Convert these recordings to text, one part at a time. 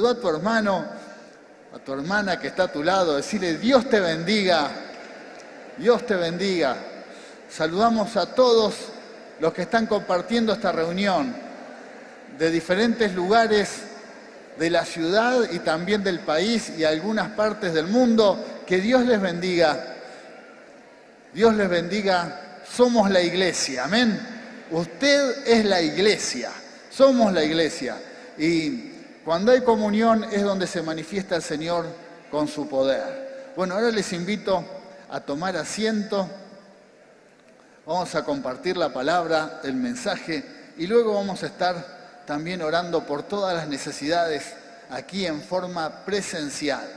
Saluda a tu hermano, a tu hermana que está a tu lado, decirle Dios te bendiga, Dios te bendiga. Saludamos a todos los que están compartiendo esta reunión de diferentes lugares de la ciudad y también del país y algunas partes del mundo. Que Dios les bendiga. Dios les bendiga. Somos la iglesia, amén. Usted es la iglesia, somos la iglesia. Y cuando hay comunión es donde se manifiesta el Señor con su poder. Bueno, ahora les invito a tomar asiento. Vamos a compartir la palabra, el mensaje, y luego vamos a estar también orando por todas las necesidades aquí en forma presencial.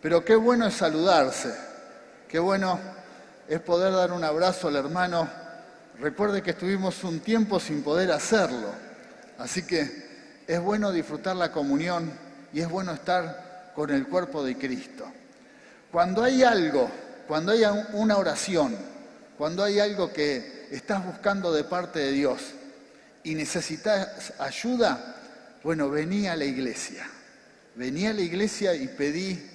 Pero qué bueno es saludarse, qué bueno es poder dar un abrazo al hermano. Recuerde que estuvimos un tiempo sin poder hacerlo, así que es bueno disfrutar la comunión y es bueno estar con el cuerpo de Cristo. Cuando hay algo, cuando hay una oración, cuando hay algo que estás buscando de parte de Dios y necesitas ayuda, bueno, vení a la iglesia. Vení a la iglesia y pedí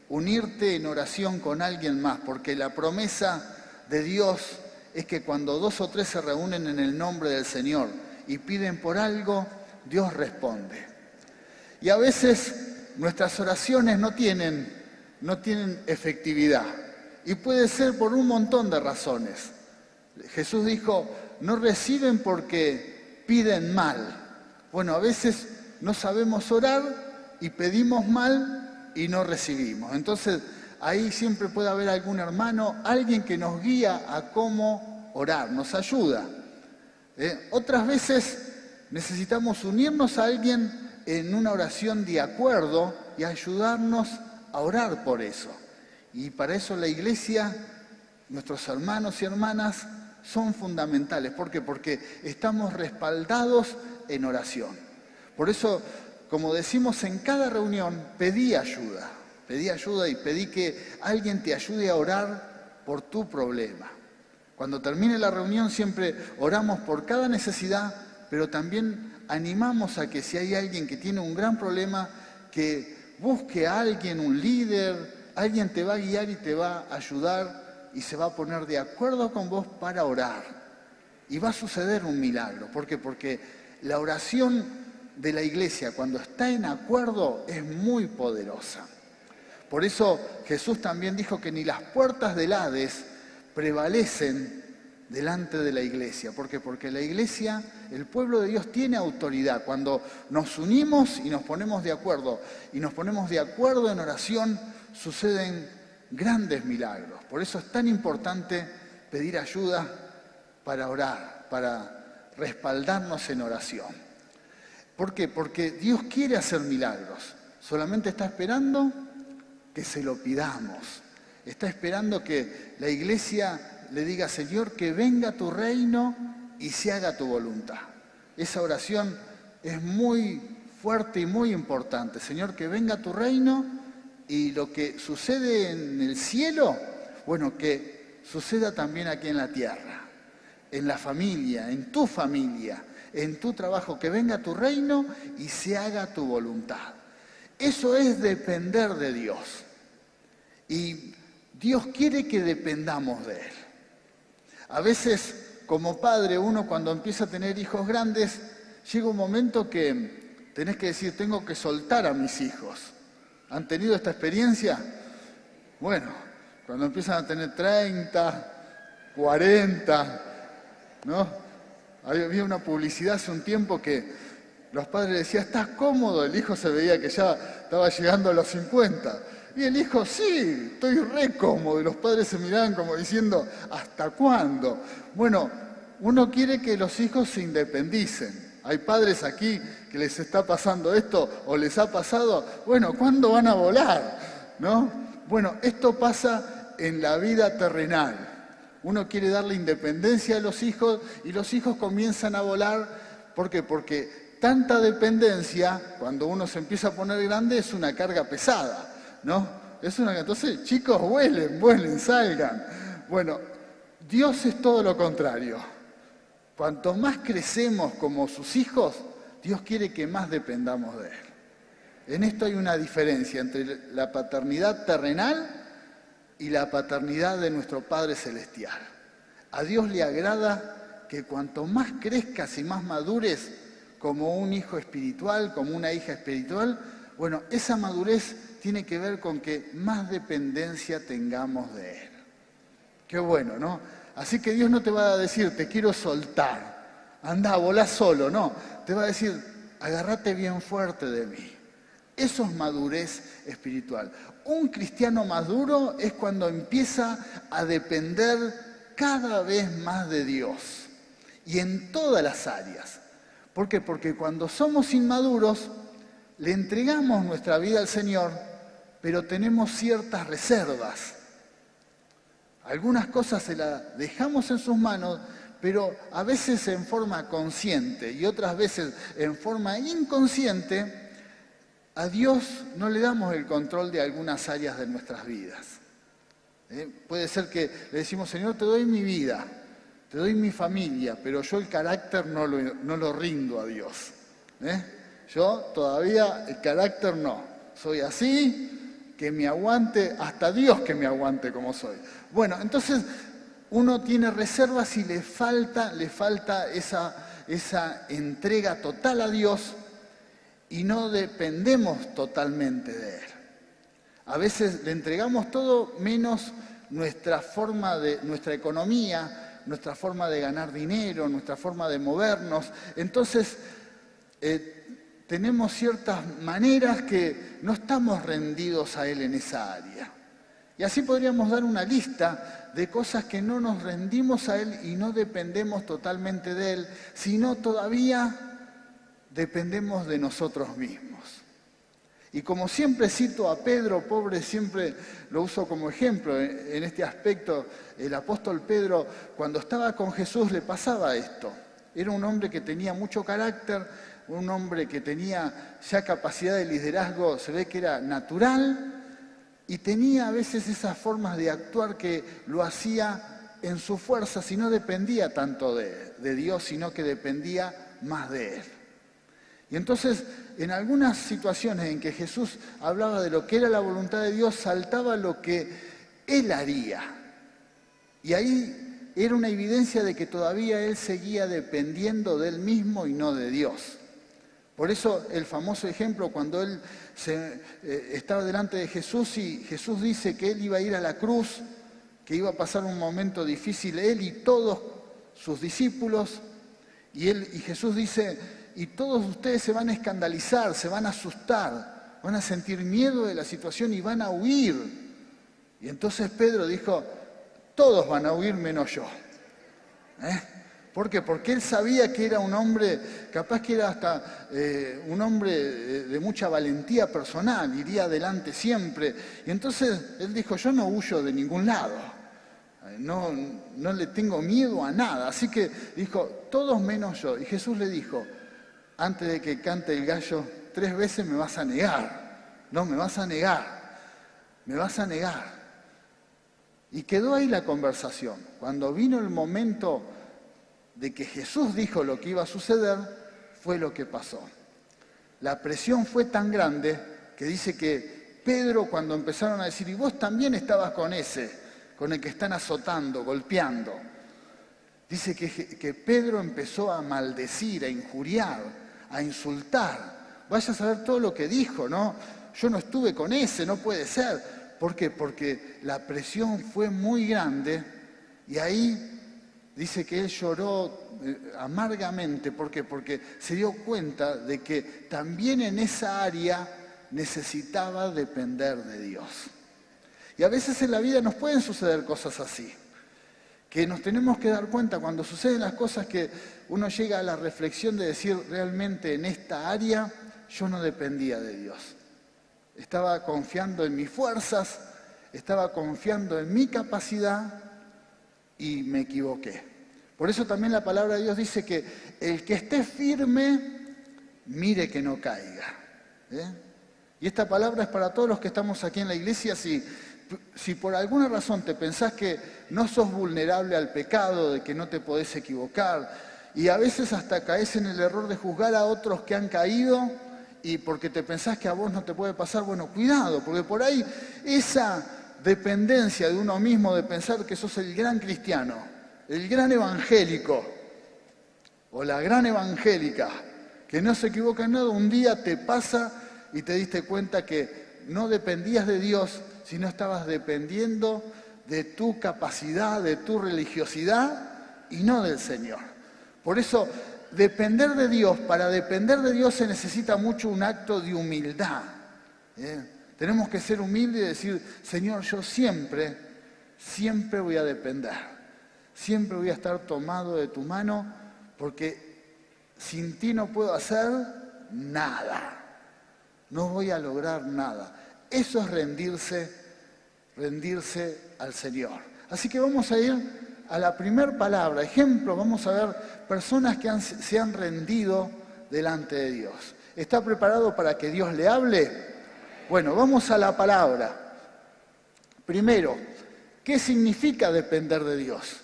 unirte en oración con alguien más, porque la promesa de Dios es que cuando 2 o 3 se reúnen en el nombre del Señor y piden por algo, Dios responde. Y a veces nuestras oraciones no tienen efectividad. Y puede ser por un montón de razones. Jesús dijo, no reciben porque piden mal. Bueno, a veces no sabemos orar y pedimos mal y no recibimos. Entonces, ahí siempre puede haber algún hermano, alguien que nos guía a cómo orar, nos ayuda. Otras veces necesitamos unirnos a alguien en una oración de acuerdo y ayudarnos a orar por eso. Y para eso la iglesia, nuestros hermanos y hermanas son fundamentales. ¿Por qué? Porque estamos respaldados en oración. Por eso, como decimos en cada reunión, pedí ayuda y pedí que alguien te ayude a orar por tu problema. Cuando termine la reunión siempre oramos por cada necesidad, pero también animamos a que si hay alguien que tiene un gran problema, que busque a alguien, un líder. Alguien te va a guiar y te va a ayudar y se va a poner de acuerdo con vos para orar. Y va a suceder un milagro. ¿Por qué? Porque la oración de la iglesia, cuando está en acuerdo, es muy poderosa. Por eso Jesús también dijo que ni las puertas del Hades prevalecen delante de la iglesia. ¿Por qué? Porque la iglesia, el pueblo de Dios, tiene autoridad. Cuando nos unimos y nos ponemos de acuerdo, en oración, suceden grandes milagros. Por eso es tan importante pedir ayuda para orar, para respaldarnos en oración. ¿Por qué? Porque Dios quiere hacer milagros. Solamente está esperando que se lo pidamos. Está esperando que la iglesia le diga, Señor, que venga tu reino y se haga tu voluntad. Esa oración es muy fuerte y muy importante. Señor, que venga tu reino y lo que sucede en el cielo, bueno, que suceda también aquí en la tierra, en la familia, en tu trabajo, que venga tu reino y se haga tu voluntad. Eso es depender de Dios. Y Dios quiere que dependamos de Él. A veces, como padre, uno cuando empieza a tener hijos grandes, llega un momento que tenés que decir, tengo que soltar a mis hijos. ¿Han tenido esta experiencia? Bueno, cuando empiezan a tener 30, 40, ¿no? Había una publicidad hace un tiempo que los padres decían, ¿estás cómodo? El hijo se veía que ya estaba llegando a los 50. Y el hijo, sí, estoy re cómodo. Y los padres se miraban como diciendo, ¿hasta cuándo? Bueno, uno quiere que los hijos se independicen. Hay padres aquí que les está pasando esto o les ha pasado. Bueno, ¿cuándo van a volar? ¿No? Bueno, esto pasa en la vida terrenal. Uno quiere darle independencia a los hijos y los hijos comienzan a volar. ¿Por qué? Porque tanta dependencia, cuando uno se empieza a poner grande, es una carga pesada, ¿no? Entonces, chicos, vuelen, salgan. Bueno, Dios es todo lo contrario. Cuanto más crecemos como sus hijos, Dios quiere que más dependamos de Él. En esto hay una diferencia entre la paternidad terrenal y la paternidad de nuestro Padre Celestial. A Dios le agrada que cuanto más crezcas y más madures como un hijo espiritual, como una hija espiritual, bueno, esa madurez tiene que ver con que más dependencia tengamos de Él. Qué bueno, ¿no? Así que Dios no te va a decir, te quiero soltar, andá, volá solo, no. Te va a decir, agárrate bien fuerte de mí. Eso es madurez espiritual. Un cristiano maduro es cuando empieza a depender cada vez más de Dios. Y en todas las áreas. ¿Por qué? Porque cuando somos inmaduros, le entregamos nuestra vida al Señor, pero tenemos ciertas reservas. Algunas cosas se las dejamos en sus manos, pero a veces en forma consciente y otras veces en forma inconsciente, a Dios no le damos el control de algunas áreas de nuestras vidas. Puede ser que le decimos, Señor, te doy mi vida, te doy mi familia, pero yo el carácter no lo rindo a Dios. Yo todavía el carácter no. Soy así, que me aguante, hasta Dios que me aguante como soy. Bueno, entonces uno tiene reservas y le falta esa entrega total a Dios y no dependemos totalmente de Él. A veces le entregamos todo menos nuestra economía, nuestra forma de ganar dinero, nuestra forma de movernos. Entonces, tenemos ciertas maneras que no estamos rendidos a Él en esa área. Y así podríamos dar una lista de cosas que no nos rendimos a Él y no dependemos totalmente de Él, sino todavía dependemos de nosotros mismos. Y como siempre cito a Pedro, pobre, siempre lo uso como ejemplo en este aspecto, el apóstol Pedro, cuando estaba con Jesús le pasaba esto. Era un hombre que tenía mucho carácter, un hombre que tenía ya capacidad de liderazgo, se ve que era natural, y tenía a veces esas formas de actuar que lo hacía en su fuerza, si no dependía tanto de Dios, sino que dependía más de Él. Y entonces, en algunas situaciones en que Jesús hablaba de lo que era la voluntad de Dios, saltaba lo que Él haría. Y ahí era una evidencia de que todavía Él seguía dependiendo de Él mismo y no de Dios. Por eso el famoso ejemplo cuando Él estaba delante de Jesús y Jesús dice que Él iba a ir a la cruz, que iba a pasar un momento difícil Él y todos sus discípulos, y Jesús dice, y todos ustedes se van a escandalizar, se van a asustar, van a sentir miedo de la situación y van a huir. Y entonces Pedro dijo, todos van a huir menos yo. ¿Por qué? Porque él sabía que era un hombre, capaz que era hasta un hombre de mucha valentía personal, iría adelante siempre. Y entonces él dijo, yo no huyo de ningún lado, no le tengo miedo a nada. Así que dijo, todos menos yo. Y Jesús le dijo, antes de que cante el gallo, 3 veces me vas a negar. No, me vas a negar. Me vas a negar. Y quedó ahí la conversación. Cuando vino el momento de que Jesús dijo lo que iba a suceder, fue lo que pasó. La presión fue tan grande que dice que Pedro, cuando empezaron a decir, y vos también estabas con el que están azotando, golpeando, dice que Pedro empezó a maldecir, a injuriar, a insultar. Vaya a saber todo lo que dijo, ¿no? Yo no estuve con no puede ser. ¿Por qué? Porque la presión fue muy grande y ahí dice que él lloró amargamente. ¿Por qué? Porque se dio cuenta de que también en esa área necesitaba depender de Dios. Y a veces en la vida nos pueden suceder cosas así, que nos tenemos que dar cuenta cuando suceden las cosas que uno llega a la reflexión de decir realmente en esta área yo no dependía de Dios. Estaba confiando en mis fuerzas, estaba confiando en mi capacidad y me equivoqué. Por eso también la palabra de Dios dice que el que esté firme, mire que no caiga. Y esta palabra es para todos los que estamos aquí en la iglesia. Si por alguna razón te pensás que no sos vulnerable al pecado, de que no te podés equivocar, y a veces hasta caes en el error de juzgar a otros que han caído y porque te pensás que a vos no te puede pasar, bueno, cuidado, porque por ahí esa dependencia de uno mismo, de pensar que sos el gran cristiano, el gran evangélico o la gran evangélica, que no se equivoca en nada, un día te pasa y te diste cuenta que no dependías de Dios, sino estabas dependiendo de tu capacidad, de tu religiosidad y no del Señor. Por eso, depender de Dios, para depender de Dios se necesita mucho un acto de humildad. Tenemos que ser humildes y decir, Señor, yo siempre voy a depender. Siempre voy a estar tomado de tu mano, porque sin ti no puedo hacer nada. No voy a lograr nada. Eso es rendirse al Señor. Así que vamos a ir a la primera palabra. Ejemplo, vamos a ver personas que se han rendido delante de Dios. ¿Está preparado para que Dios le hable? Bueno, vamos a la palabra. Primero, ¿qué significa depender de Dios?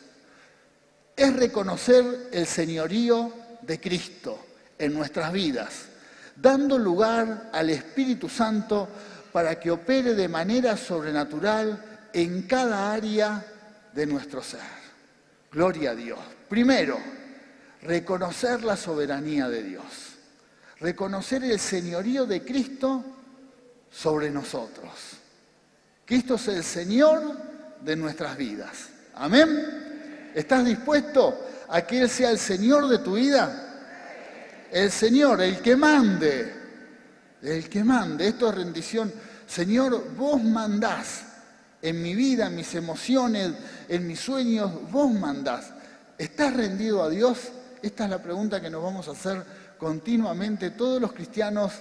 Es reconocer el señorío de Cristo en nuestras vidas, dando lugar al Espíritu Santo para que opere de manera sobrenatural en cada área de nuestro ser. Gloria a Dios. Primero, reconocer la soberanía de Dios. Reconocer el señorío de Cristo sobre nosotros. Cristo es el Señor de nuestras vidas. ¿Amén? ¿Estás dispuesto a que Él sea el Señor de tu vida? El Señor, el que mande. El que mande. Esto es rendición. Señor, vos mandás. En mi vida, en mis emociones, en mis sueños, vos mandás. ¿Estás rendido a Dios? Esta es la pregunta que nos vamos a hacer continuamente todos los cristianos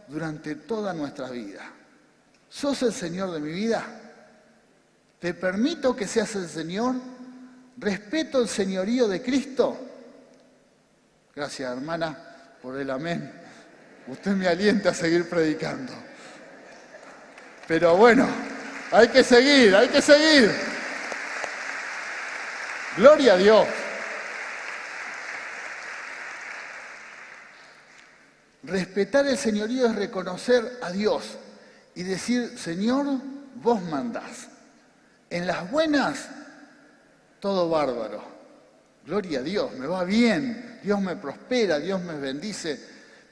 durante toda nuestra vida. ¿Sos el Señor de mi vida? ¿Te permito que seas el Señor? ¿Respeto el señorío de Cristo? Gracias, hermana, por el amén. Usted me alienta a seguir predicando. Pero bueno, hay que seguir, hay que seguir. Gloria a Dios. Respetar el señorío es reconocer a Dios y decir, Señor, vos mandás. En las buenas, todo bárbaro. Gloria a Dios, me va bien, Dios me prospera, Dios me bendice.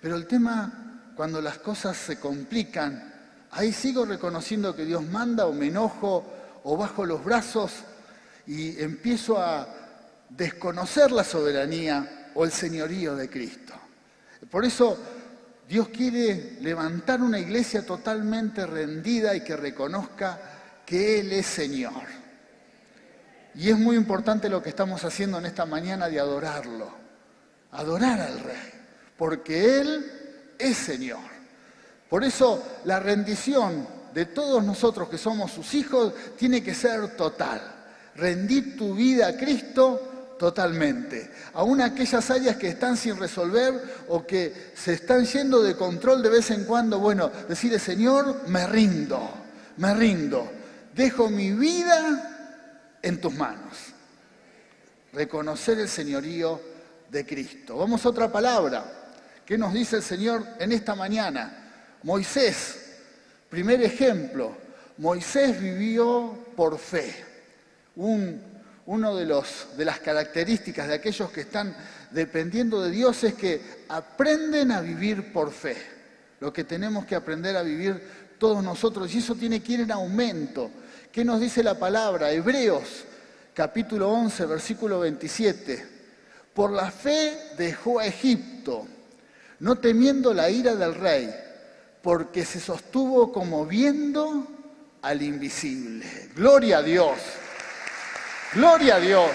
Pero el tema, cuando las cosas se complican, ahí sigo reconociendo que Dios manda o me enojo o bajo los brazos y empiezo a desconocer la soberanía o el señorío de Cristo. Por eso Dios quiere levantar una iglesia totalmente rendida y que reconozca que Él es Señor. Y es muy importante lo que estamos haciendo en esta mañana de adorarlo, adorar al Rey, porque Él es Señor. Por eso la rendición de todos nosotros que somos sus hijos tiene que ser total. Rendir tu vida a Cristo totalmente. Aún aquellas áreas que están sin resolver o que se están yendo de control de vez en cuando, bueno, decirle, Señor, me rindo, dejo mi vida en tus manos. Reconocer el señorío de Cristo. Vamos a otra palabra. ¿Qué nos dice el Señor en esta mañana? Moisés, primer ejemplo. Moisés vivió por fe. Uno de las características de aquellos que están dependiendo de Dios es que aprenden a vivir por fe. Lo que tenemos que aprender a vivir todos nosotros, y eso tiene que ir en aumento. ¿Qué nos dice la palabra? Hebreos, capítulo 11, versículo 27. Por la fe dejó a Egipto, no temiendo la ira del rey, porque se sostuvo como viendo al invisible. ¡Gloria a Dios! ¡Gloria a Dios!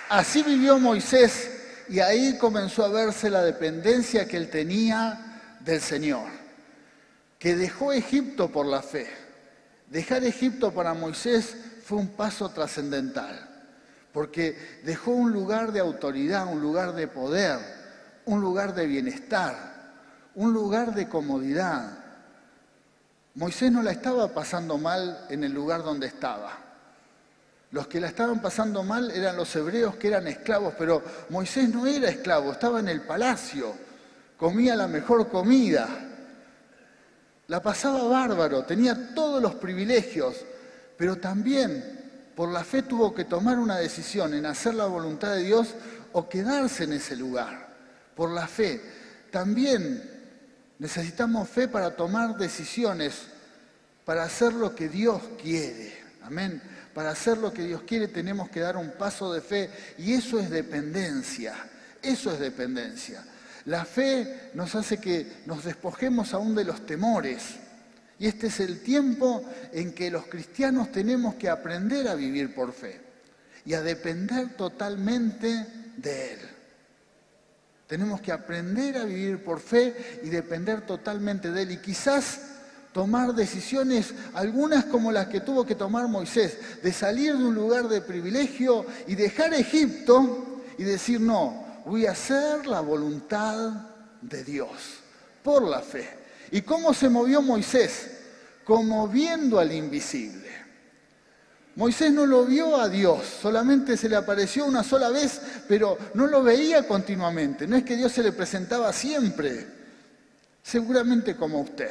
Así vivió Moisés y ahí comenzó a verse la dependencia que él tenía del Señor, que dejó Egipto por la fe. Dejar Egipto para Moisés fue un paso trascendental, porque dejó un lugar de autoridad, un lugar de poder, un lugar de bienestar, un lugar de comodidad. Moisés no la estaba pasando mal en el lugar donde estaba. Los que la estaban pasando mal eran los hebreos que eran esclavos, pero Moisés no era esclavo, estaba en el palacio, comía la mejor comida, la pasaba bárbaro, tenía todos los privilegios, pero también por la fe tuvo que tomar una decisión en hacer la voluntad de Dios o quedarse en ese lugar. Por la fe. También necesitamos fe para tomar decisiones, para hacer lo que Dios quiere. Amén. Para hacer lo que Dios quiere tenemos que dar un paso de fe y eso es dependencia. Eso es dependencia. La fe nos hace que nos despojemos aún de los temores. Y este es el tiempo en que los cristianos tenemos que aprender a vivir por fe y a depender totalmente de Él. Tenemos que aprender a vivir por fe y depender totalmente de Él. Y quizás tomar decisiones, algunas como las que tuvo que tomar Moisés, de salir de un lugar de privilegio y dejar Egipto y decir, no, voy a hacer la voluntad de Dios, por la fe. ¿Y cómo se movió Moisés? Como viendo al invisible. Moisés no lo vio a Dios, solamente se le apareció una sola vez, pero no lo veía continuamente. No es que Dios se le presentaba siempre, seguramente como usted.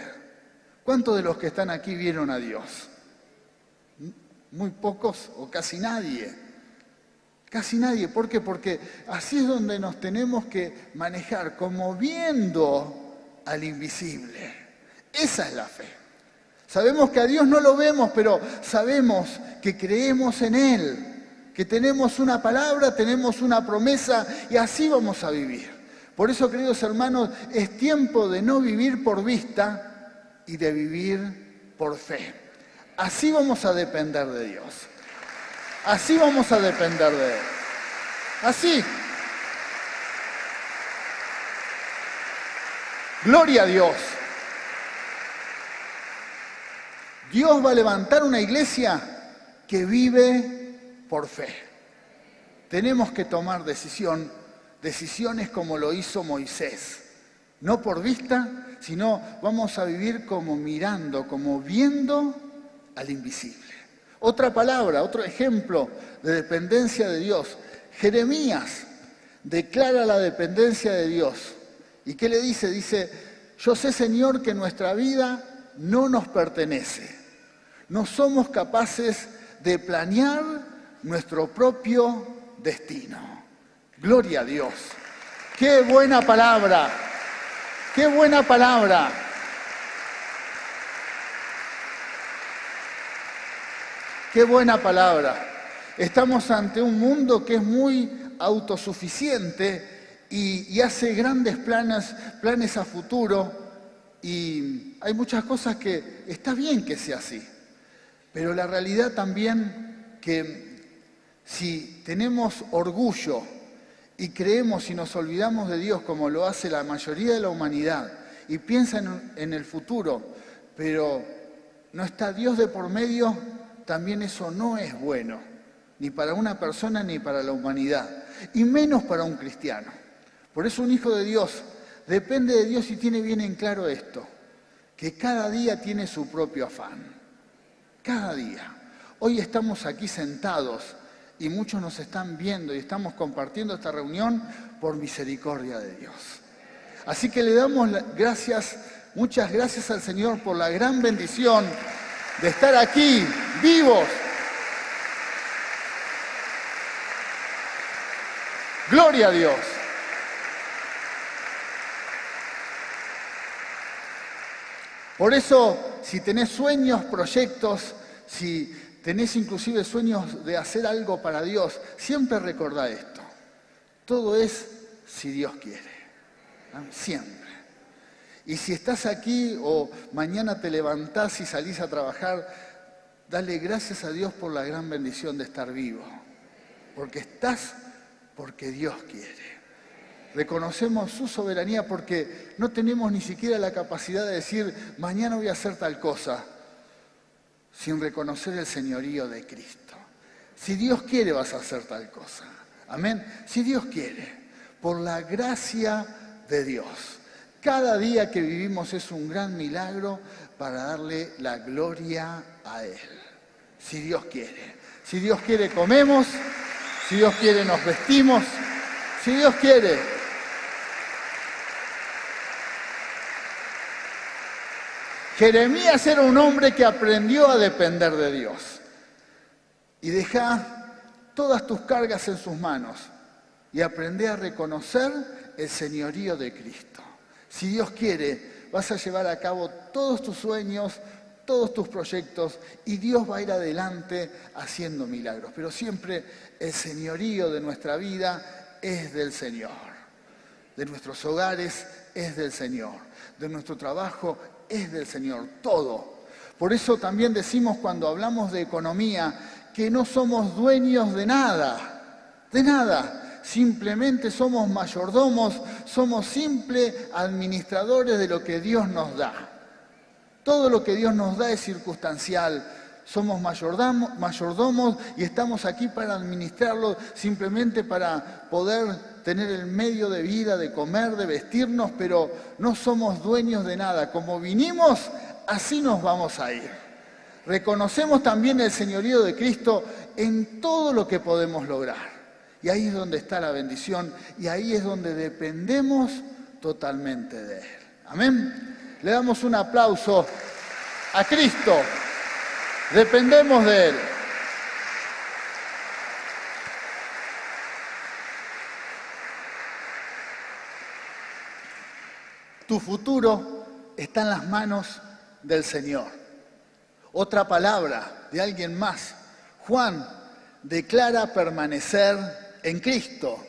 ¿Cuántos de los que están aquí vieron a Dios? Muy pocos o casi nadie. Casi nadie. ¿Por qué? Porque así es donde nos tenemos que manejar, como viendo al invisible. Esa es la fe. Sabemos que a Dios no lo vemos, pero sabemos que creemos en Él, que tenemos una palabra, tenemos una promesa y así vamos a vivir. Por eso, queridos hermanos, es tiempo de no vivir por vista y de vivir por fe. Así vamos a depender de Dios. Así vamos a depender de Él. Así. Gloria a Dios. Dios va a levantar una iglesia que vive por fe. Tenemos que tomar decisiones como lo hizo Moisés. No por vista, sino vamos a vivir como mirando, como viendo al invisible. Otra palabra, otro ejemplo de dependencia de Dios. Jeremías declara la dependencia de Dios. ¿Y qué le dice? Dice, yo sé, Señor, que nuestra vida no nos pertenece. No somos capaces de planear nuestro propio destino. Gloria a Dios. ¡Qué buena palabra! ¡Qué buena palabra! ¡Qué buena palabra! Estamos ante un mundo que es muy autosuficiente y hace grandes planes a futuro y hay muchas cosas que está bien que sea así. Pero la realidad también que si tenemos orgullo y creemos y nos olvidamos de Dios como lo hace la mayoría de la humanidad y piensan en el futuro, pero no está Dios de por medio, también eso no es bueno, ni para una persona ni para la humanidad, y menos para un cristiano. Por eso un hijo de Dios depende de Dios y tiene bien en claro esto, que cada día tiene su propio afán. Cada día. Hoy estamos aquí sentados y muchos nos están viendo y estamos compartiendo esta reunión por misericordia de Dios. Así que le damos gracias, muchas gracias al Señor por la gran bendición de estar aquí, vivos. Gloria a Dios. Por eso, si tenés sueños, proyectos, si tenés inclusive sueños de hacer algo para Dios, siempre recordá esto. Todo es si Dios quiere. Siempre. Y si estás aquí o mañana te levantás y salís a trabajar, dale gracias a Dios por la gran bendición de estar vivo. Porque estás porque Dios quiere. Reconocemos su soberanía porque no tenemos ni siquiera la capacidad de decir, mañana voy a hacer tal cosa, sin reconocer el señorío de Cristo. Si Dios quiere, vas a hacer tal cosa. Amén. Si Dios quiere, por la gracia de Dios. Cada día que vivimos es un gran milagro para darle la gloria a Él. Si Dios quiere. Si Dios quiere comemos, si Dios quiere nos vestimos, si Dios quiere. Jeremías era un hombre que aprendió a depender de Dios. Y deja todas tus cargas en sus manos y aprende a reconocer el señorío de Cristo. Si Dios quiere, vas a llevar a cabo todos tus sueños, todos tus proyectos, y Dios va a ir adelante haciendo milagros. Pero siempre el señorío de nuestra vida es del Señor. De nuestros hogares es del Señor. De nuestro trabajo es del Señor. Todo. Por eso también decimos cuando hablamos de economía que no somos dueños de nada. De nada. Simplemente somos mayordomos, somos simples administradores de lo que Dios nos da. Todo lo que Dios nos da es circunstancial. Somos mayordomos y estamos aquí para administrarlo, simplemente para poder tener el medio de vida, de comer, de vestirnos, pero no somos dueños de nada. Como vinimos, así nos vamos a ir. Reconocemos también el señorío de Cristo en todo lo que podemos lograr. Y ahí es donde está la bendición y ahí es donde dependemos totalmente de Él. Amén. Le damos un aplauso a Cristo. Dependemos de Él. Tu futuro está en las manos del Señor. Otra palabra de alguien más. Juan declara permanecer en Cristo.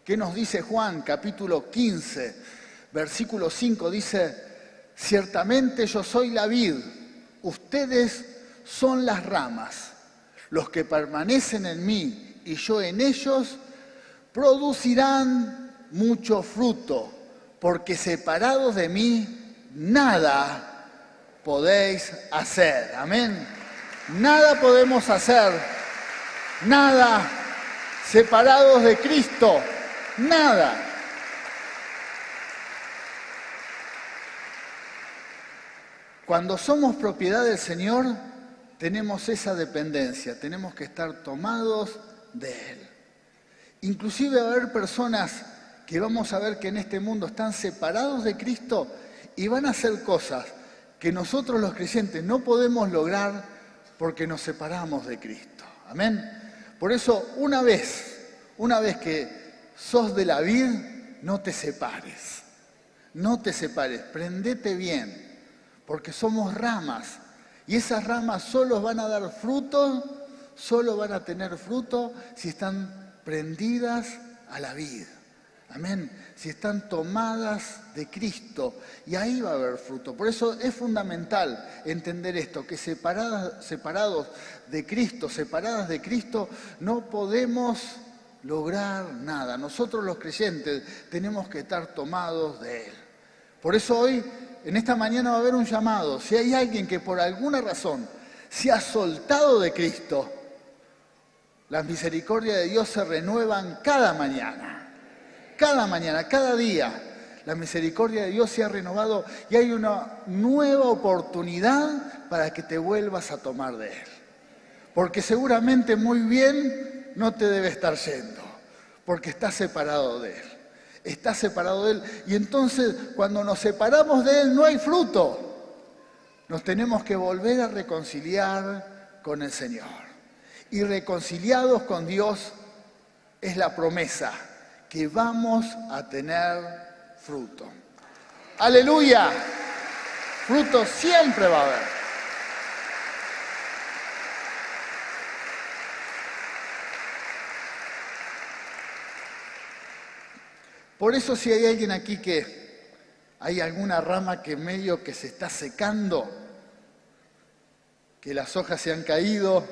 ¿Qué nos dice Juan? Capítulo 15, versículo 5 dice: ciertamente yo soy la vid, ustedes son las ramas. Los que permanecen en mí y yo en ellos producirán mucho fruto, porque separados de mí nada podéis hacer. Amén. Nada podemos hacer, nada separados de Cristo, nada. Cuando somos propiedad del Señor, tenemos esa dependencia, tenemos que estar tomados de Él. Inclusive va a haber personas que vamos a ver que en este mundo están separados de Cristo y van a hacer cosas que nosotros los creyentes no podemos lograr porque nos separamos de Cristo. Amén. Por eso, una vez que sos de la vid, no te separes. No te separes, prendete bien, porque somos ramas. Y esas ramas solo van a dar fruto, solo van a tener fruto si están prendidas a la vid. Amén. Si están tomadas de Cristo, y ahí va a haber fruto. Por eso es fundamental entender esto, que separados de Cristo, separadas de Cristo, no podemos lograr nada. Nosotros los creyentes tenemos que estar tomados de Él. Por eso hoy, en esta mañana va a haber un llamado. Si hay alguien que por alguna razón se ha soltado de Cristo, las misericordias de Dios se renuevan cada mañana. Cada mañana, cada día, la misericordia de Dios se ha renovado y hay una nueva oportunidad para que te vuelvas a tomar de Él. Porque seguramente muy bien no te debe estar yendo, porque estás separado de Él. Estás separado de Él. Y entonces, cuando nos separamos de Él, no hay fruto. Nos tenemos que volver a reconciliar con el Señor. Y reconciliados con Dios es la promesa que vamos a tener fruto. ¡Aleluya! Fruto siempre va a haber. Por eso si hay alguien aquí que hay alguna rama que medio que se está secando, que las hojas se han caído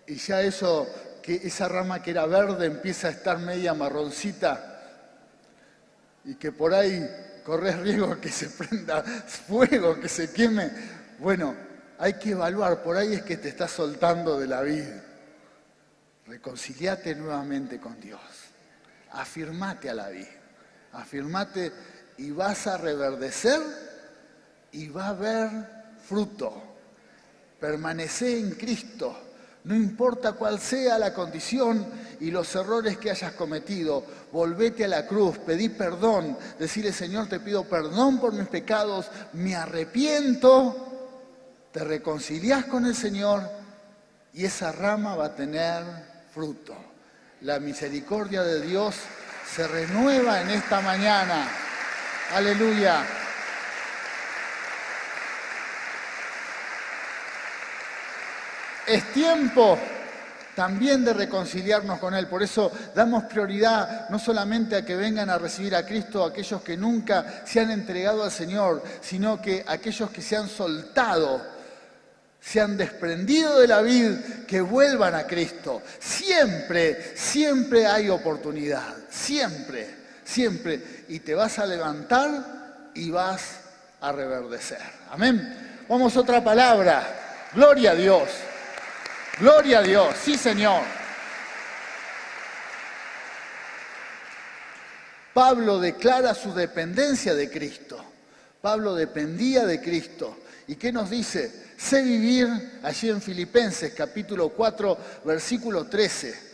y ya eso, que esa rama que era verde empieza a estar media marroncita y que por ahí corres riesgo que se prenda fuego, que se queme. Bueno, hay que evaluar, por ahí es que te estás soltando de la vida. Reconciliate nuevamente con Dios. Afirmate a la vida. Afirmate y vas a reverdecer y va a haber fruto. Permanecé en Cristo. No importa cuál sea la condición y los errores que hayas cometido, volvete a la cruz, pedí perdón, decirle, Señor, te pido perdón por mis pecados, me arrepiento, te reconciliás con el Señor y esa rama va a tener fruto. La misericordia de Dios se renueva en esta mañana. Aleluya. Es tiempo también de reconciliarnos con Él. Por eso damos prioridad no solamente a que vengan a recibir a Cristo aquellos que nunca se han entregado al Señor, sino que aquellos que se han soltado, se han desprendido de la vid, que vuelvan a Cristo. Siempre, siempre hay oportunidad. Siempre, siempre. Y te vas a levantar y vas a reverdecer. Amén. Vamos a otra palabra. Gloria a Dios. Gloria a Dios, sí Señor. Pablo declara su dependencia de Cristo. Pablo dependía de Cristo. ¿Y qué nos dice? Sé vivir allí en Filipenses, capítulo 4, versículo 13.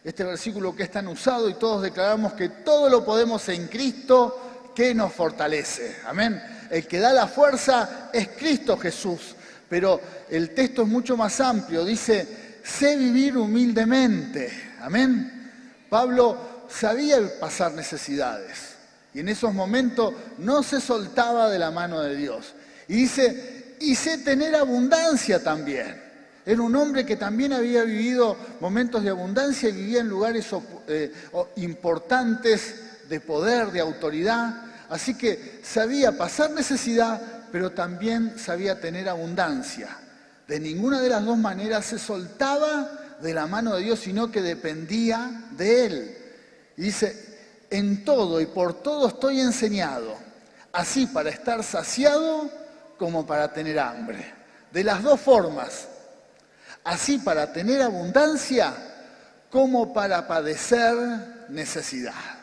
Este versículo que es tan usado y todos declaramos que todo lo podemos en Cristo que nos fortalece. Amén. El que da la fuerza es Cristo Jesús. Pero el texto es mucho más amplio, dice, sé vivir humildemente, amén. Pablo sabía pasar necesidades y en esos momentos no se soltaba de la mano de Dios. Y dice, y sé tener abundancia también. Era un hombre que también había vivido momentos de abundancia y vivía en lugares importantes de poder, de autoridad. Así que sabía pasar necesidad, pero también sabía tener abundancia. De ninguna de las dos maneras se soltaba de la mano de Dios, sino que dependía de Él. Y dice, en todo y por todo estoy enseñado, así para estar saciado como para tener hambre. De las dos formas, así para tener abundancia como para padecer necesidad.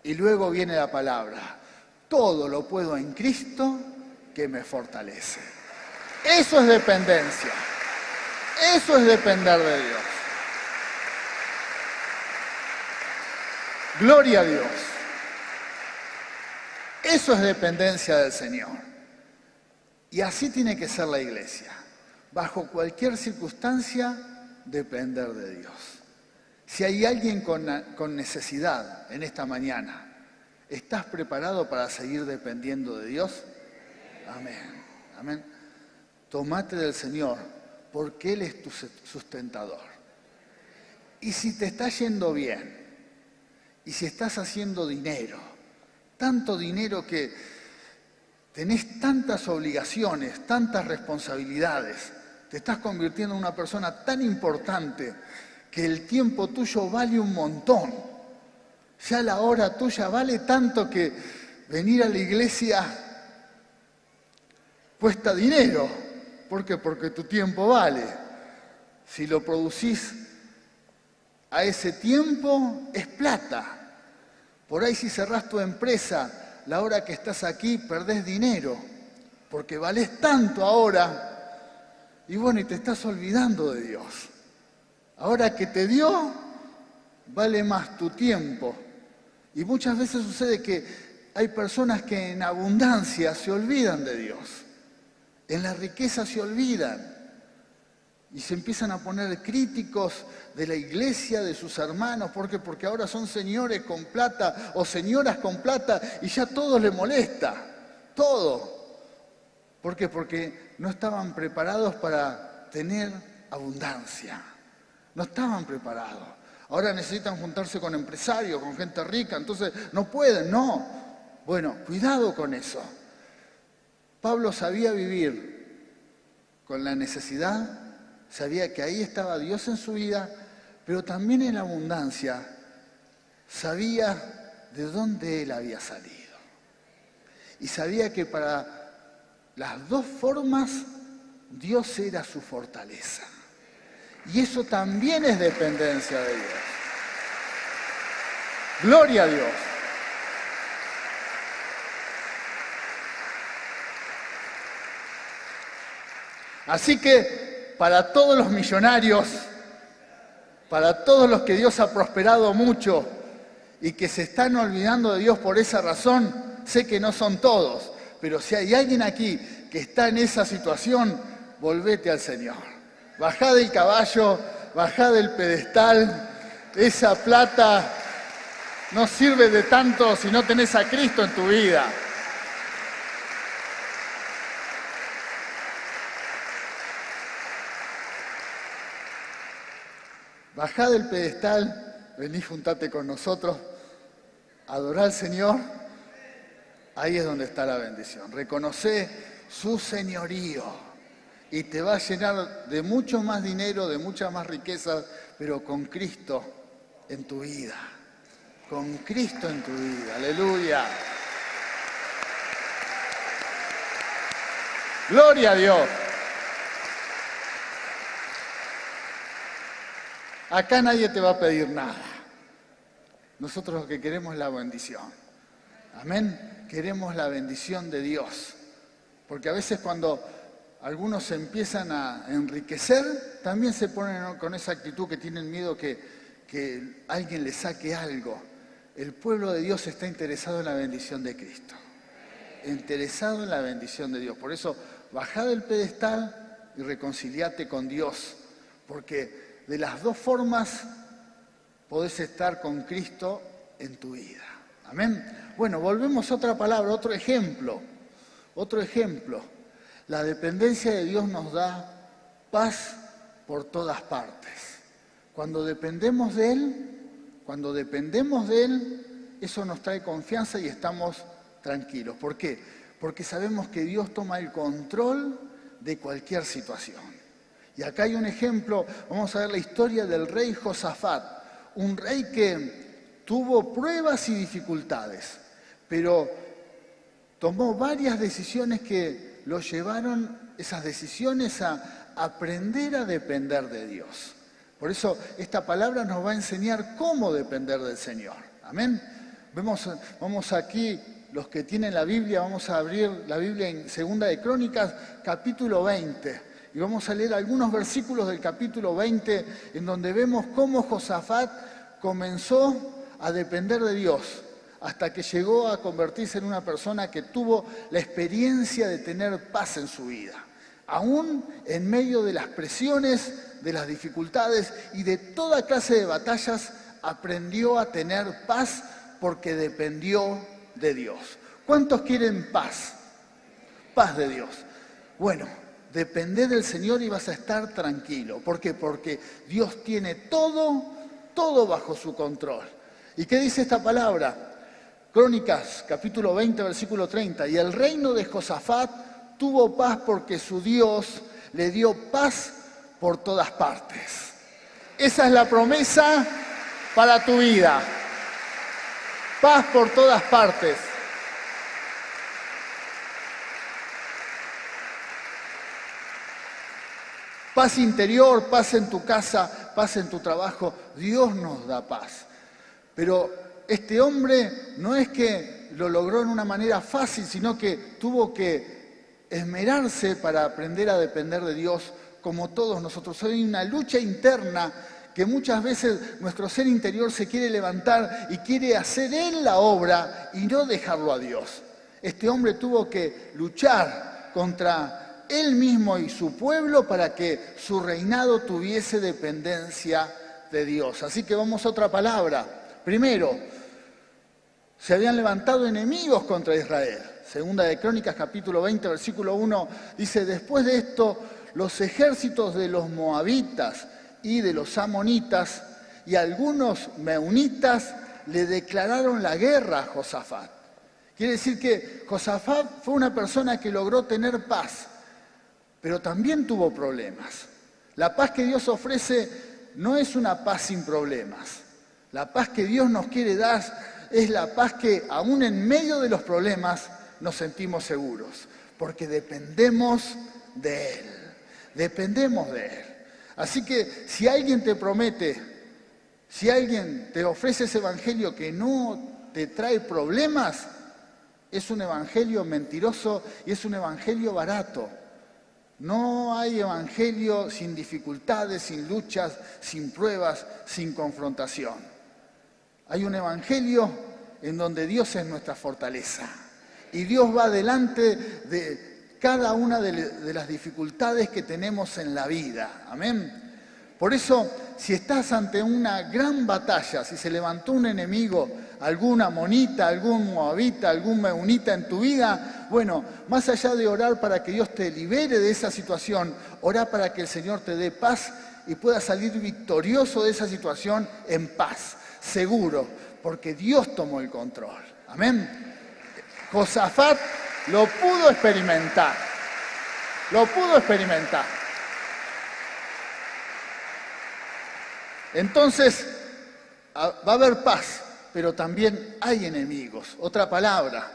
Y luego viene la palabra, todo lo puedo en Cristo que me fortalece. Eso es dependencia. Eso es depender de Dios. Gloria a Dios. Eso es dependencia del Señor. Y así tiene que ser la iglesia. Bajo cualquier circunstancia, depender de Dios. Si hay alguien con necesidad en esta mañana, ¿estás preparado para seguir dependiendo de Dios? Amén. Amén. Tomate del Señor, porque Él es tu sustentador. Y si te está yendo bien, y si estás haciendo dinero, tanto dinero que tenés tantas obligaciones, tantas responsabilidades, te estás convirtiendo en una persona tan importante que el tiempo tuyo vale un montón. Ya la hora tuya vale tanto que venir a la iglesia cuesta dinero. ¿Por qué? Porque tu tiempo vale. Si lo producís a ese tiempo, es plata. Por ahí si cerrás tu empresa, la hora que estás aquí, perdés dinero. Porque valés tanto ahora. Y bueno, y te estás olvidando de Dios. Ahora que te dio, vale más tu tiempo. Y muchas veces sucede que hay personas que en abundancia se olvidan de Dios. En la riqueza se olvidan y se empiezan a poner críticos de la iglesia, de sus hermanos. ¿Por qué? Porque ahora son señores con plata o señoras con plata y ya todo les molesta. Todo. ¿Por qué? Porque no estaban preparados para tener abundancia. No estaban preparados. Ahora necesitan juntarse con empresarios, con gente rica, entonces no pueden, no. Bueno, cuidado con eso. Pablo sabía vivir con la necesidad, sabía que ahí estaba Dios en su vida, pero también en la abundancia sabía de dónde él había salido. Y sabía que para las dos formas Dios era su fortaleza. Y eso también es dependencia de Dios. Gloria a Dios. Así que para todos los millonarios, para todos los que Dios ha prosperado mucho y que se están olvidando de Dios por esa razón, sé que no son todos, pero si hay alguien aquí que está en esa situación, volvete al Señor. Bajá del caballo, bajá del pedestal. Esa plata no sirve de tanto si no tenés a Cristo en tu vida. Bajá del pedestal, vení, juntate con nosotros, adorá al Señor. Ahí es donde está la bendición. Reconocé su señorío y te va a llenar de mucho más dinero, de mucha más riqueza, pero con Cristo en tu vida. Con Cristo en tu vida. Aleluya. Gloria a Dios. Acá nadie te va a pedir nada. Nosotros lo que queremos es la bendición. Amén. Queremos la bendición de Dios. Porque a veces cuando algunos se empiezan a enriquecer, también se ponen con esa actitud que tienen miedo que alguien les saque algo. El pueblo de Dios está interesado en la bendición de Cristo. Interesado en la bendición de Dios. Por eso, bajá del pedestal y reconciliate con Dios. Porque de las dos formas podés estar con Cristo en tu vida. Amén. Bueno, volvemos a otra palabra, otro ejemplo. Otro ejemplo. La dependencia de Dios nos da paz por todas partes. Cuando dependemos de Él, eso nos trae confianza y estamos tranquilos. ¿Por qué? Porque sabemos que Dios toma el control de cualquier situación. Y acá hay un ejemplo, vamos a ver la historia del rey Josafat, un rey que tuvo pruebas y dificultades, pero tomó varias decisiones que lo llevaron, esas decisiones, a aprender a depender de Dios. Por eso esta palabra nos va a enseñar cómo depender del Señor. Amén. Vamos aquí, los que tienen la Biblia, vamos a abrir la Biblia en 2 de Crónicas, capítulo 20. Y vamos a leer algunos versículos del capítulo 20 en donde vemos cómo Josafat comenzó a depender de Dios hasta que llegó a convertirse en una persona que tuvo la experiencia de tener paz en su vida. Aún en medio de las presiones, de las dificultades y de toda clase de batallas, aprendió a tener paz porque dependió de Dios. ¿Cuántos quieren paz? Paz de Dios. Bueno, dependé del Señor y vas a estar tranquilo. ¿Por qué? Porque Dios tiene todo bajo su control. ¿Y qué dice esta palabra? Crónicas, capítulo 20, versículo 30. Y el reino de Josafat tuvo paz porque su Dios le dio paz por todas partes. Esa es la promesa para tu vida. Paz por todas partes. Paz interior, paz en tu casa, paz en tu trabajo. Dios nos da paz. Pero este hombre no es que lo logró en una manera fácil, sino que tuvo que esmerarse para aprender a depender de Dios como todos nosotros. Hay una lucha interna que muchas veces nuestro ser interior se quiere levantar y quiere hacer Él la obra y no dejarlo a Dios. Este hombre tuvo que luchar contra él mismo y su pueblo para que su reinado tuviese dependencia de Dios. Así que vamos a otra palabra. Primero, se habían levantado enemigos contra Israel. 2 de Crónicas, capítulo 20, versículo 1, dice: después de esto, los ejércitos de los moabitas y de los amonitas y algunos meunitas le declararon la guerra a Josafat. Quiere decir que Josafat fue una persona que logró tener paz, pero también tuvo problemas. La paz que Dios ofrece no es una paz sin problemas. La paz que Dios nos quiere dar es la paz que aún en medio de los problemas nos sentimos seguros, porque dependemos de Él. Dependemos de Él. Así que si alguien te promete, si alguien te ofrece ese evangelio que no te trae problemas, es un evangelio mentiroso y es un evangelio barato. No hay evangelio sin dificultades, sin luchas, sin pruebas, sin confrontación. Hay un evangelio en donde Dios es nuestra fortaleza. Y Dios va delante de cada una de las dificultades que tenemos en la vida. Amén. Por eso, si estás ante una gran batalla, si se levantó un enemigo, alguna amonita, algún moabita, algún meunita en tu vida, bueno, más allá de orar para que Dios te libere de esa situación, orá para que el Señor te dé paz y puedas salir victorioso de esa situación en paz, seguro, porque Dios tomó el control. Amén. Josafat lo pudo experimentar. Lo pudo experimentar. Entonces, va a haber paz, pero también hay enemigos. Otra palabra.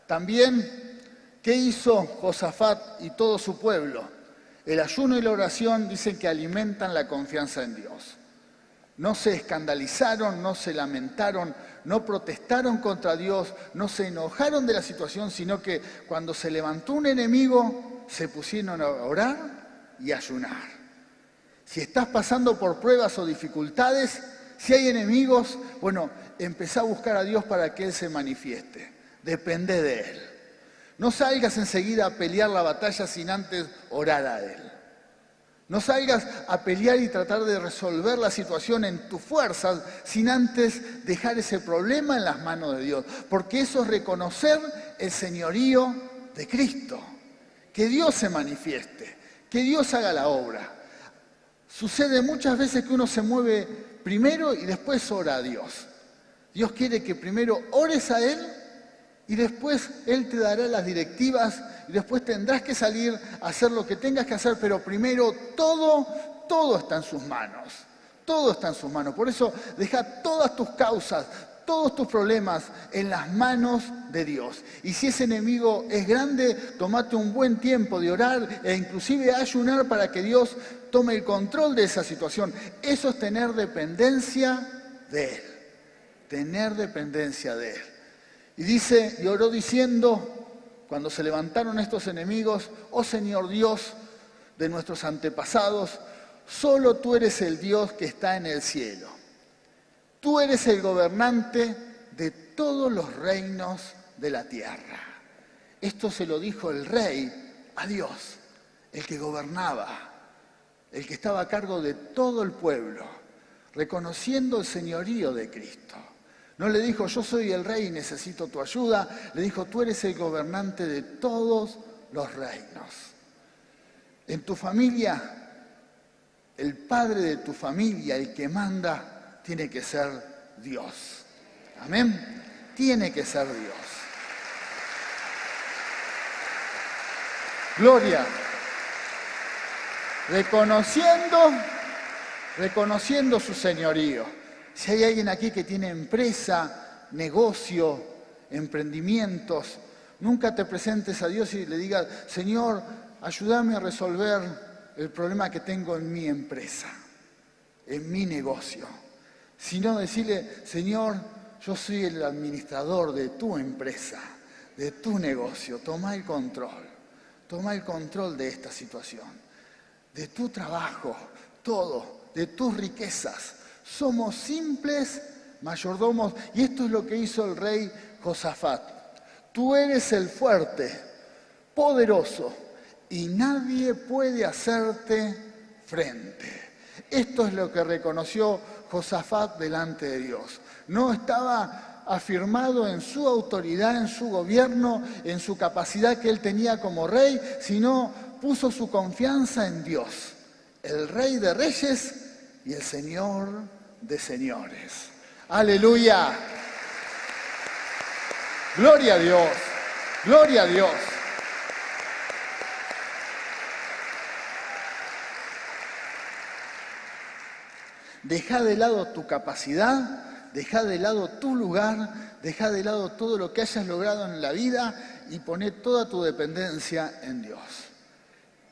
También, ¿qué hizo Josafat y todo su pueblo? El ayuno y la oración dicen que alimentan la confianza en Dios. No se escandalizaron, no se lamentaron, no protestaron contra Dios, no se enojaron de la situación, sino que cuando se levantó un enemigo, se pusieron a orar y a ayunar. Si estás pasando por pruebas o dificultades, si hay enemigos, bueno, empezá a buscar a Dios para que Él se manifieste. Depende de Él. No salgas enseguida a pelear la batalla sin antes orar a Él. No salgas a pelear y tratar de resolver la situación en tus fuerzas sin antes dejar ese problema en las manos de Dios. Porque eso es reconocer el señorío de Cristo. Que Dios se manifieste, que Dios haga la obra. Sucede muchas veces que uno se mueve primero y después ora a Dios. Dios quiere que primero ores a Él y después Él te dará las directivas y después tendrás que salir a hacer lo que tengas que hacer, pero primero todo está en sus manos. Todo está en sus manos. Por eso deja todas tus causas, todos tus problemas en las manos de Dios. Y si ese enemigo es grande, tomate un buen tiempo de orar e inclusive ayunar para que Dios tome el control de esa situación. Eso es tener dependencia de Él. Tener dependencia de Él. Y dice, y oró diciendo, cuando se levantaron estos enemigos, oh Señor Dios de nuestros antepasados, solo tú eres el Dios que está en el cielo. Tú eres el gobernante de todos los reinos de la tierra. Esto se lo dijo el rey a Dios, el que gobernaba, el que estaba a cargo de todo el pueblo, reconociendo el señorío de Cristo. No le dijo, yo soy el rey y necesito tu ayuda. Le dijo, tú eres el gobernante de todos los reinos. En tu familia, el padre de tu familia, el que manda, tiene que ser Dios. Amén. Tiene que ser Dios. Gloria. Reconociendo su señorío. Si hay alguien aquí que tiene empresa, negocio, emprendimientos, nunca te presentes a Dios y le digas, Señor, ayúdame a resolver el problema que tengo en mi empresa, en mi negocio. Sino decirle, Señor, yo soy el administrador de tu empresa, de tu negocio. Toma el control de esta situación, de tu trabajo, todo, de tus riquezas. Somos simples mayordomos y esto es lo que hizo el rey Josafat. Tú eres el fuerte, poderoso y nadie puede hacerte frente. Esto es lo que reconoció Josafat delante de Dios. No estaba afirmado en su autoridad, en su gobierno, en su capacidad que él tenía como rey, sino puso su confianza en Dios, el Rey de Reyes y el Señor de señores. ¡Aleluya! ¡Gloria a Dios! ¡Gloria a Dios! Deja de lado tu capacidad, deja de lado tu lugar, deja de lado todo lo que hayas logrado en la vida y poné toda tu dependencia en Dios.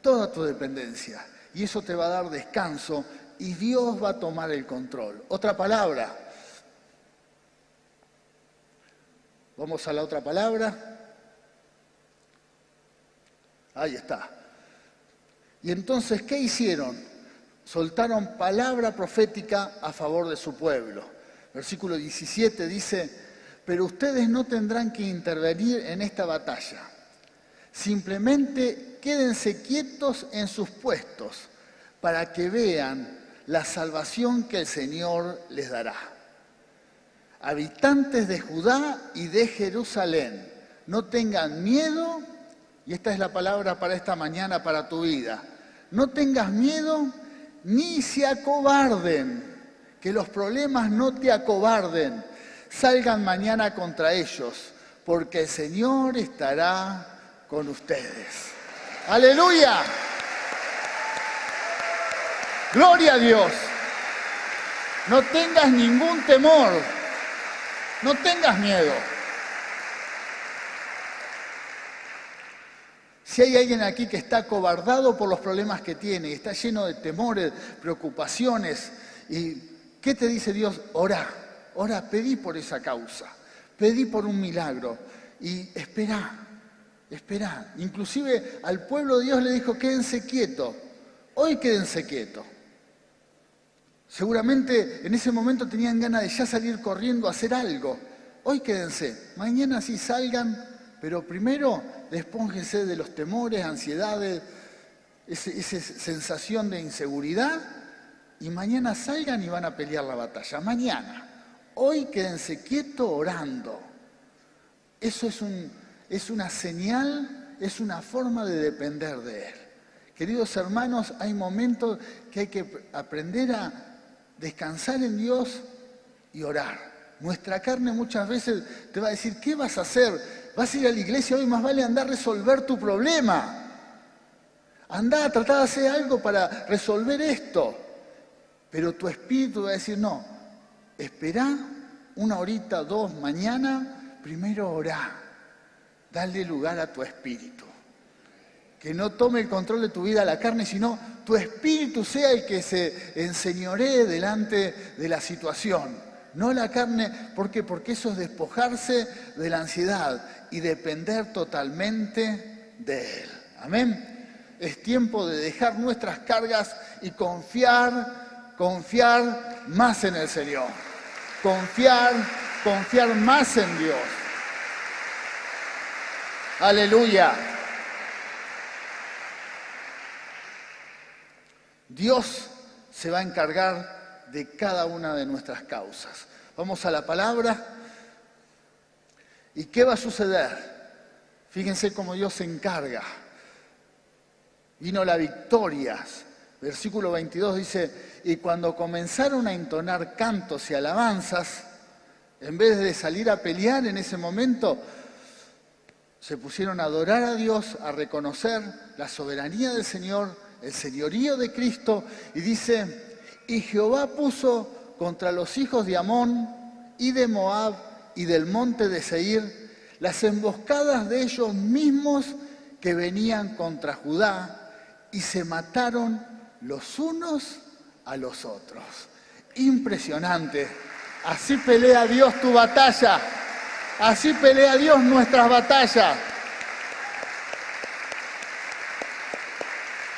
Toda tu dependencia. Y eso te va a dar descanso y Dios va a tomar el control. Otra palabra. Vamos a la otra palabra. Ahí está. Y entonces, ¿qué hicieron? Soltaron palabra profética a favor de su pueblo. Versículo 17 dice, pero ustedes no tendrán que intervenir en esta batalla. Simplemente quédense quietos en sus puestos para que vean la salvación que el Señor les dará. Habitantes de Judá y de Jerusalén, no tengan miedo, y esta es la palabra para esta mañana, para tu vida. No tengas miedo ni se acobarden, que los problemas no te acobarden. Salgan mañana contra ellos, porque el Señor estará con ustedes. ¡Aleluya! ¡Gloria a Dios! No tengas ningún temor, no tengas miedo. Si hay alguien aquí que está acobardado por los problemas que tiene, está lleno de temores, preocupaciones, ¿y qué te dice Dios? Orá, pedí por esa causa, pedí por un milagro y esperá. Inclusive al pueblo de Dios le dijo, quédense quietos, hoy quédense quietos. Seguramente en ese momento tenían ganas de ya salir corriendo a hacer algo. Hoy quédense, mañana sí salgan, pero primero despónjense de los temores, ansiedades, esa sensación de inseguridad, y mañana salgan y van a pelear la batalla. Mañana. Hoy quédense quietos orando. Eso es una señal, es una forma de depender de Él. Queridos hermanos, hay momentos que hay que aprender a descansar en Dios y orar. Nuestra carne muchas veces te va a decir, ¿qué vas a hacer? Vas a ir a la iglesia hoy, más vale andar a resolver tu problema. Andá a tratar de hacer algo para resolver esto. Pero tu espíritu va a decir, no, esperá una horita, dos, mañana, primero orá. Dale lugar a tu espíritu. Que no tome el control de tu vida la carne, sino tu espíritu sea el que se enseñoree delante de la situación. No la carne, ¿por qué? Porque eso es despojarse de la ansiedad y depender totalmente de Él. Amén. Es tiempo de dejar nuestras cargas y confiar más en el Señor. Confiar más en Dios. Aleluya. Dios se va a encargar de cada una de nuestras causas. Vamos a la palabra. ¿Y qué va a suceder? Fíjense cómo Dios se encarga. Vino la victoria. Versículo 22 dice, y cuando comenzaron a entonar cantos y alabanzas, en vez de salir a pelear en ese momento, se pusieron a adorar a Dios, a reconocer la soberanía del Señor, el señorío de Cristo, y dice, y Jehová puso contra los hijos de Amón y de Moab y del monte de Seir las emboscadas de ellos mismos que venían contra Judá, y se mataron los unos a los otros. Impresionante. Así pelea Dios tu batalla. Así pelea Dios nuestras batallas.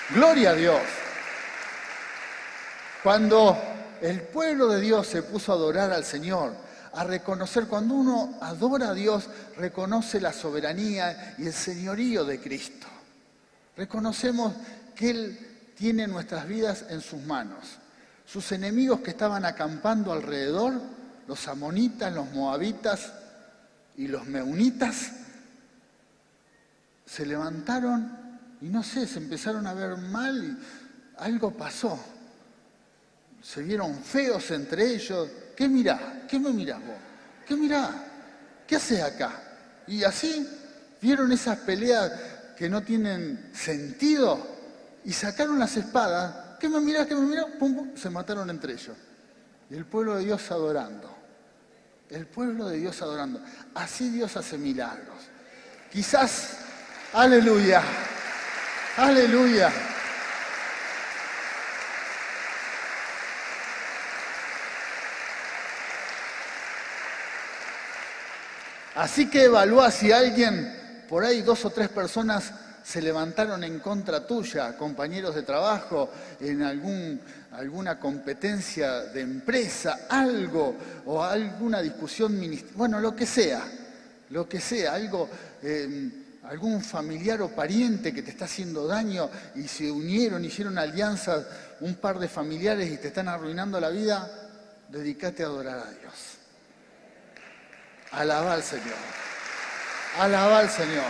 Gloria a Dios. Cuando el pueblo de Dios se puso a adorar al Señor, a reconocer, cuando uno adora a Dios, reconoce la soberanía y el señorío de Cristo. Reconocemos que Él tiene nuestras vidas en sus manos. Sus enemigos que estaban acampando alrededor, los amonitas, los moabitas y los meunitas, se levantaron y no sé, se empezaron a ver mal y algo pasó. Se vieron feos entre ellos. ¿Qué mirás? ¿Qué me mirás vos? ¿Qué mirás? ¿Qué haces acá? Y así vieron esas peleas que no tienen sentido y sacaron las espadas. ¿Qué me mirás? ¿Qué me mirás? Pum, pum, se mataron entre ellos. Y el pueblo de Dios adorando. El pueblo de Dios adorando. Así Dios hace milagros. Quizás, aleluya, aleluya. Así que evalúa si alguien, por ahí 2 o 3 personas se levantaron en contra tuya, compañeros de trabajo, en alguna competencia de empresa, algo, o alguna discusión ministerial, bueno, lo que sea, algo, algún familiar o pariente que te está haciendo daño y se unieron, hicieron alianzas, un par de familiares y te están arruinando la vida, dedícate a adorar a Dios. Alabá al Señor. Alabá al Señor.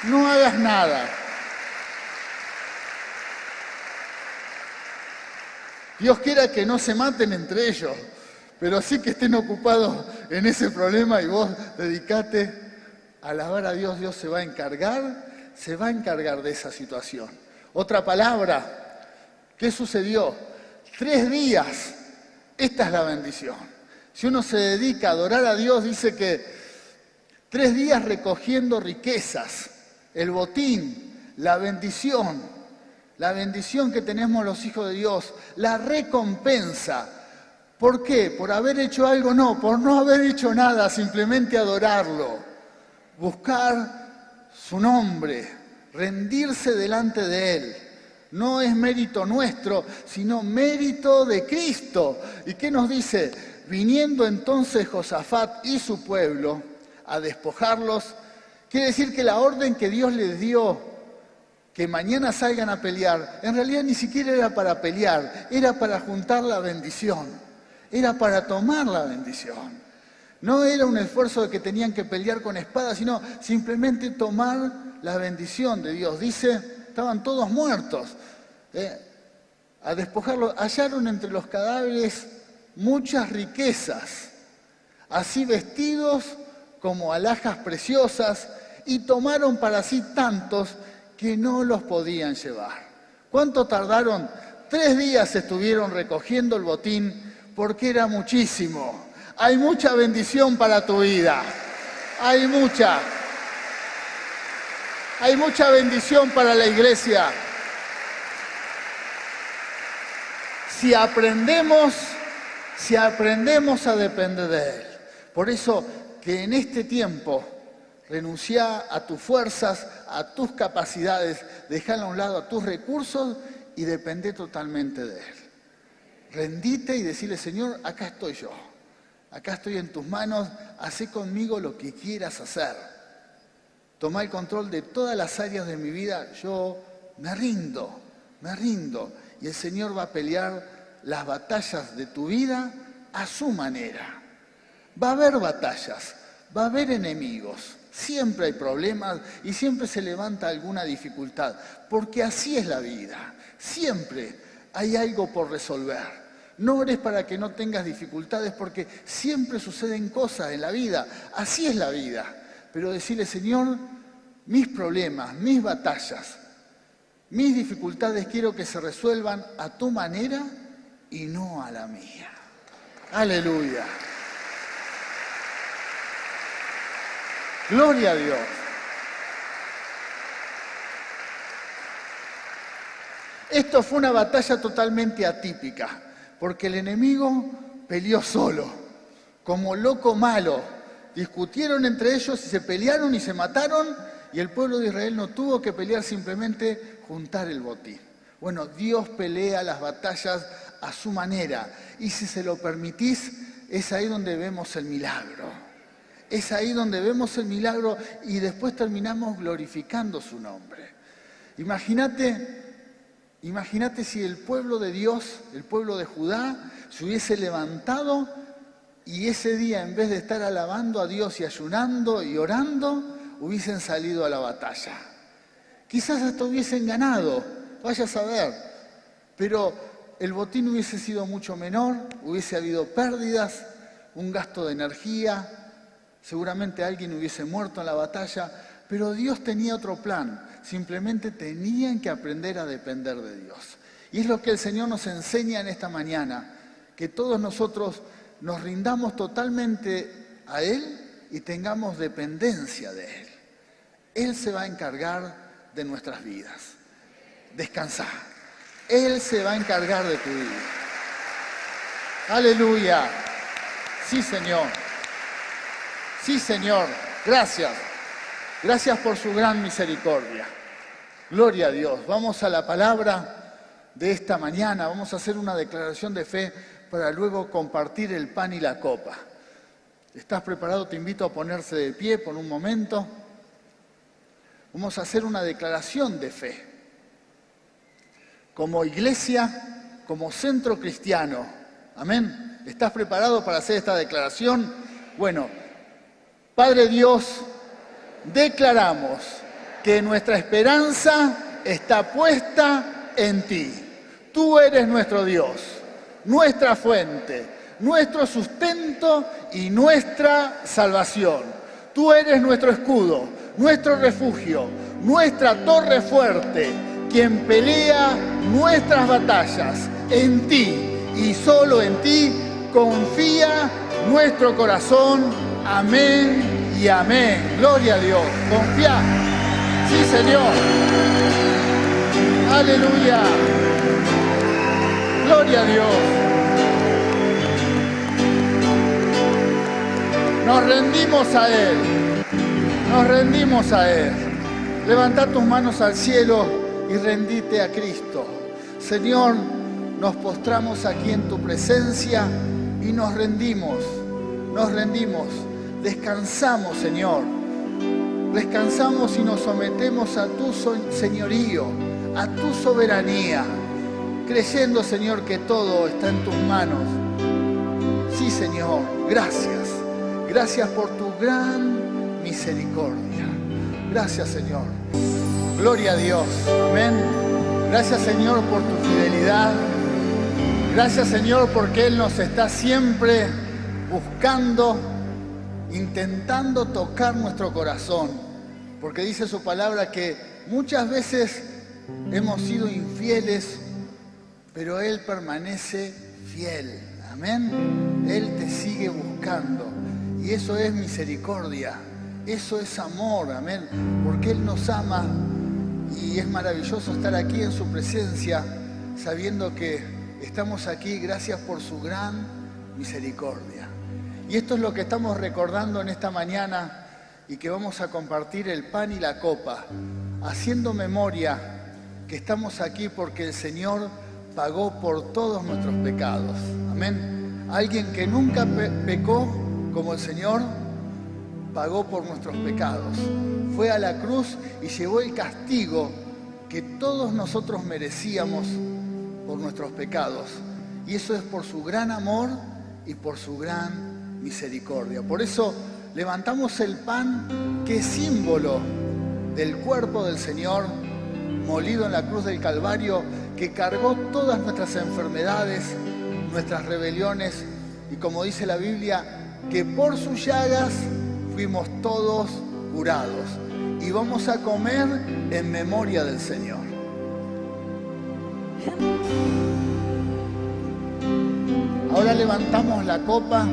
No hagas nada. Dios quiera que no se maten entre ellos, pero sí que estén ocupados en ese problema y vos dedicate a alabar a Dios. Dios se va a encargar de esa situación. Otra palabra, ¿qué sucedió? 3 días, esta es la bendición. Si uno se dedica a adorar a Dios, dice que 3 días recogiendo riquezas, el botín, la bendición que tenemos los hijos de Dios, la recompensa. ¿Por qué? ¿Por haber hecho algo? No, por no haber hecho nada, simplemente adorarlo, buscar su nombre, rendirse delante de Él. No es mérito nuestro, sino mérito de Cristo. ¿Y qué nos dice? Viniendo entonces Josafat y su pueblo a despojarlos, quiere decir que la orden que Dios les dio, que mañana salgan a pelear, en realidad ni siquiera era para pelear, era para juntar la bendición, era para tomar la bendición. No era un esfuerzo de que tenían que pelear con espadas, sino simplemente tomar la bendición de Dios. Dice, estaban todos muertos. A despojarlos, hallaron entre los cadáveres muchas riquezas, así vestidos como alhajas preciosas, y tomaron para sí tantos que no los podían llevar. ¿Cuánto tardaron? 3 días estuvieron recogiendo el botín porque era muchísimo. Hay mucha bendición para tu vida. Hay mucha bendición para la iglesia. Si aprendemos a depender de Él. Por eso que en este tiempo renuncia a tus fuerzas, a tus capacidades, dejala a un lado a tus recursos y depende totalmente de Él. Rendite y decirle, Señor, acá estoy yo. Acá estoy en tus manos, hacé conmigo lo que quieras hacer. Toma el control de todas las áreas de mi vida, yo me rindo. Y el Señor va a pelear las batallas de tu vida a su manera. Va a haber batallas, va a haber enemigos, siempre hay problemas y siempre se levanta alguna dificultad, porque así es la vida, siempre hay algo por resolver. No ores para que no tengas dificultades, porque siempre suceden cosas en la vida, así es la vida. Pero decirle, Señor, mis problemas, mis batallas, mis dificultades quiero que se resuelvan a tu manera y no a la mía. Aleluya. Gloria a Dios. Esto fue una batalla totalmente atípica, porque el enemigo peleó solo, como loco malo. Discutieron entre ellos y se pelearon y se mataron, y el pueblo de Israel no tuvo que pelear, simplemente juntar el botín. Bueno, Dios pelea las batallas a su manera, y si se lo permitís, es ahí donde vemos el milagro. Es ahí donde vemos el milagro y después terminamos glorificando su nombre. Imagínate si el pueblo de Dios, el pueblo de Judá, se hubiese levantado y ese día, en vez de estar alabando a Dios y ayunando y orando, hubiesen salido a la batalla. Quizás hasta hubiesen ganado, vaya a saber, pero el botín hubiese sido mucho menor, hubiese habido pérdidas, un gasto de energía, seguramente alguien hubiese muerto en la batalla, pero Dios tenía otro plan. Simplemente tenían que aprender a depender de Dios. Y es lo que el Señor nos enseña en esta mañana, que todos nosotros nos rindamos totalmente a Él y tengamos dependencia de Él. Él se va a encargar de nuestras vidas. Descansá. Él se va a encargar de tu vida. Aleluya. Sí, Señor. Sí, Señor. Gracias. Gracias por su gran misericordia. Gloria a Dios. Vamos a la palabra de esta mañana. Vamos a hacer una declaración de fe para luego compartir el pan y la copa. ¿Estás preparado? Te invito a ponerse de pie por un momento. Vamos a hacer una declaración de fe. Como iglesia, como centro cristiano. Amén. ¿Estás preparado para hacer esta declaración? Bueno, Padre Dios, declaramos que nuestra esperanza está puesta en ti. Tú eres nuestro Dios, nuestra fuente, nuestro sustento y nuestra salvación. Tú eres nuestro escudo, nuestro refugio, nuestra torre fuerte, quien pelea nuestras batallas. En ti y solo en ti confía nuestro corazón. Amén y amén. Gloria a Dios. Confía. Sí, Señor. Aleluya. Gloria a Dios. Nos rendimos a Él. Nos rendimos a Él. Levanta tus manos al cielo y rendite a Cristo. Señor, nos postramos aquí en tu presencia y nos rendimos. Nos rendimos. Descansamos, Señor. Descansamos y nos sometemos a tu señorío, a tu soberanía, creyendo, Señor, que todo está en tus manos. Sí, Señor, gracias. Gracias por tu gran misericordia. Gracias, Señor. Gloria a Dios. Amén. Gracias, Señor, por tu fidelidad. Gracias, Señor, porque Él nos está siempre buscando, intentando tocar nuestro corazón, porque dice su palabra que muchas veces hemos sido infieles, pero Él permanece fiel. Amén. Él te sigue buscando y eso es misericordia, eso es amor. Amén. Porque Él nos ama y es maravilloso estar aquí en su presencia sabiendo que estamos aquí gracias por su gran misericordia. Y esto es lo que estamos recordando en esta mañana y que vamos a compartir el pan y la copa, haciendo memoria que estamos aquí porque el Señor pagó por todos nuestros pecados. Amén. Alguien que nunca pecó como el Señor pagó por nuestros pecados. Fue a la cruz y llevó el castigo que todos nosotros merecíamos por nuestros pecados. Y eso es por su gran amor y por su gran misericordia. Por eso levantamos el pan, que es símbolo del cuerpo del Señor, molido en la cruz del Calvario, que cargó todas nuestras enfermedades, nuestras rebeliones, y como dice la Biblia, que por sus llagas fuimos todos curados. Y vamos a comer en memoria del Señor. Ahora levantamos la copa,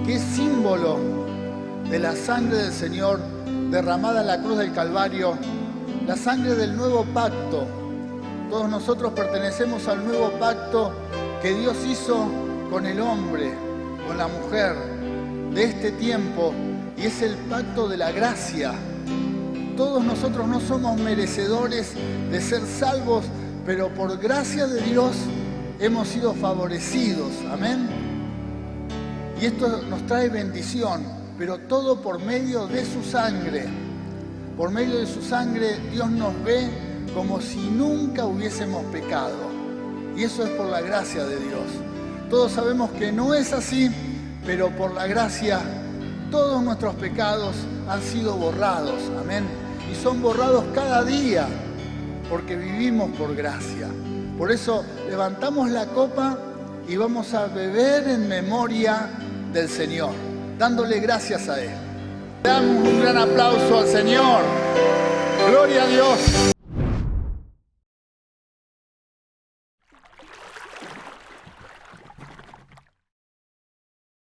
que es símbolo de la sangre del Señor derramada en la cruz del Calvario, la sangre del nuevo pacto. Todos nosotros pertenecemos al nuevo pacto que Dios hizo con el hombre, con la mujer de este tiempo, y es el pacto de la gracia. Todos nosotros no somos merecedores de ser salvos, pero por gracia de Dios hemos sido favorecidos. Amén. Y esto nos trae bendición, pero todo por medio de su sangre. Por medio de su sangre Dios nos ve como si nunca hubiésemos pecado. Y eso es por la gracia de Dios. Todos sabemos que no es así, pero por la gracia todos nuestros pecados han sido borrados. Amén. Y son borrados cada día, porque vivimos por gracia. Por eso levantamos la copa y vamos a beber en memoria del Señor, dándole gracias a Él. Damos un gran aplauso al Señor. Gloria a Dios.